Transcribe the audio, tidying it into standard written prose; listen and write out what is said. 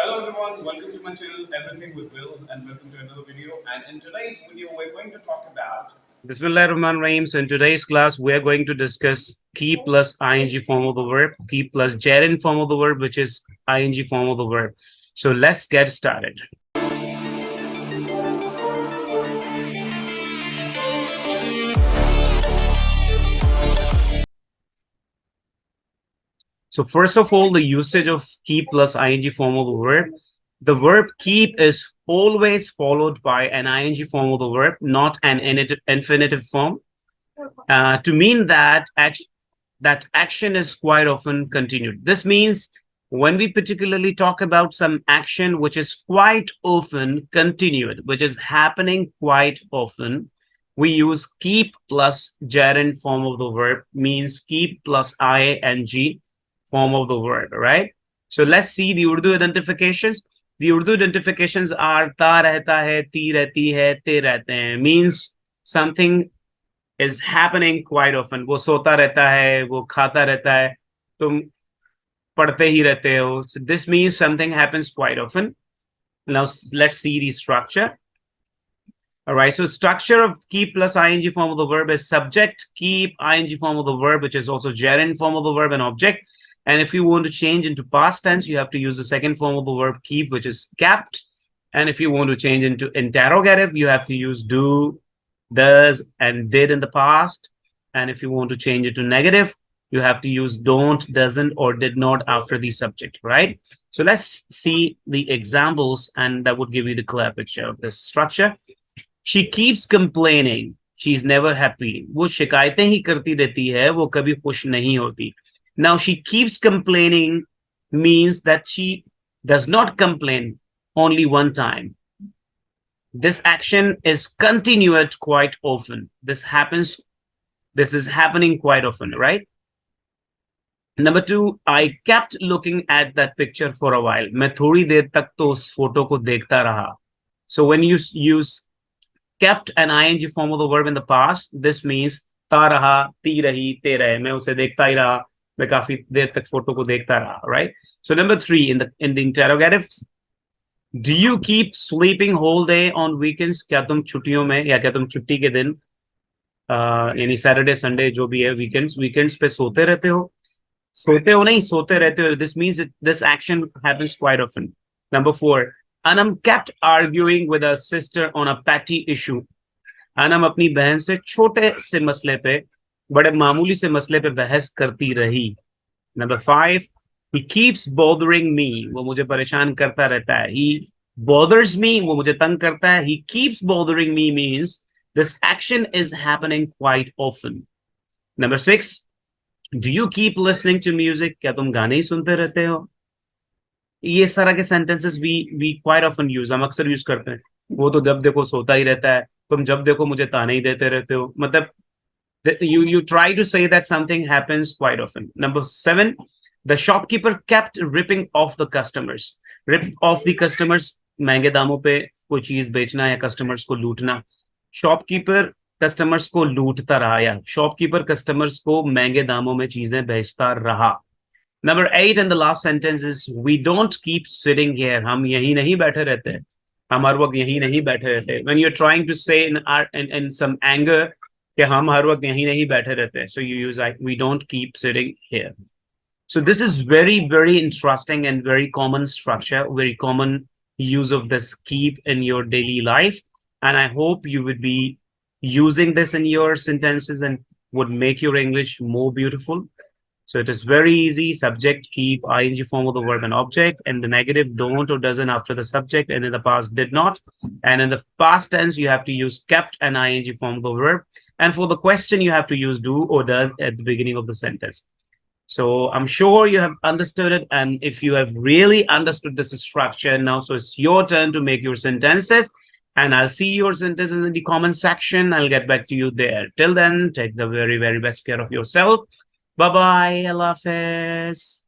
Hello everyone, welcome to my channel Everything with Wills and welcome to another video. And in today's video, we're going to talk about Bismillahirrahmanirrahim. So in today's class, we're going to discuss key plus ing form of the verb, key plus gerund form of the verb, which is ing form of the verb. So let's get started. So first of all, the usage of keep plus ing form of the verb. The verb keep is always followed by an ing form of the verb, not an infinitive form. To mean that action is quite often continued. This means when we particularly talk about some action which is quite often continued, which is happening quite often, we use keep plus gerund form of the verb, means keep plus ing form of the verb, right? So let's see the Urdu identifications. The Urdu identifications are ta rehta hai, ti rehti hai, te rehte hain, means something is happening quite often. वो सोता रहता है, वो खाता रहता है, तुम पढ़ते ही रहते हो. So this means something happens quite often. Now let's see the structure. All right, so structure of keep plus ing form of the verb is subject, keep, ing form of the verb, which is also gerund form of the verb, and object. And if you want to change into past tense, you have to use the second form of the verb keep, which is kept. And if you want to change into interrogative, you have to use do, does, and did in the past. And if you want to change it to negative, you have to use don't, doesn't, or did not after the subject, right? So let's see the examples, and that would give you the clear picture of this structure. She keeps complaining. She's never happy. वो शिकायतें ही करती रहती है, वो कभी खुश नहीं होती. Now, she keeps complaining means that she does not complain only one time. This action is continued quite often. This is happening quite often, right? Number two, I kept looking at that picture for a while. मैं थोड़ी देर तक तो उस photo को देखता रहा. So when you use kept an ing form of the verb in the past, this means ता रहा, ती रही, ते रहे. मैं उसे देखता ही रहा. मैं काफी देर तक फोटो को देखता रहा, right? So number three, in the interrogatives, do you keep sleeping whole day on weekends? क्या तुम छुट्टियों में या क्या तुम छुट्टी के दिन यानी सैटरडे संडे जो भी है वीकेंड्स पे सोते रहते हो? सोते हो नहीं, सोते रहते हो. This means this action happens quite often. Number four, Anam kept arguing with her sister on a petty issue. Anam अपनी बहन से छोटे से मसले पे, बड़े मामूली से मसले पे बहस करती रही. Number five, he keeps bothering me. वो मुझे परेशान करता रहता है. He bothers me. वो मुझे तंग करता है. He keeps bothering me means this action is happening quite often. Number six, do you keep listening to music? क्या तुम गाने ही सुनते रहते हो? ये इस तरह के sentences we quite often use. हम अक्सर यूज करते हैं. वो तो जब देखो सोता ही रहता है. तुम जब देखो मुझे ताने ही देते रहते हो. मतलब you try to say that something happens quite often. Number seven, the shopkeeper kept ripping off the customers. Rip off the customers, महंगे दामों पे कोई चीज बेचना या customers को लूटना. Shopkeeper customers को लूटता रहा या shopkeeper customers को महंगे दामों में चीजें बेचता रहा. Number eight and the last sentence is we don't keep sitting here. हम यहीं नहीं बैठे रहते. हम हर वक्त यहीं नहीं बैठे रहते. When you're trying to say in some anger कि हम हर वक्त यहीं नहीं बैठे रहते. So you use like we don't keep sitting here. So this is very, very interesting and very common structure, very common use of this keep in your daily life. And I hope you would be using this in your sentences and would make your English more beautiful. So it is very easy. Subject, keep, ing form of the verb and object, and the negative don't or doesn't after the subject, and in the past did not. And in the past tense, you have to use kept and ing form of the verb. And for the question, you have to use do or does at the beginning of the sentence. So I'm sure you have understood it. And if you have really understood this structure now, so it's your turn to make your sentences. And I'll see your sentences in the comment section. I'll get back to you there. Till then, take the very, very best care of yourself. Bye-bye. Allah Hafiz.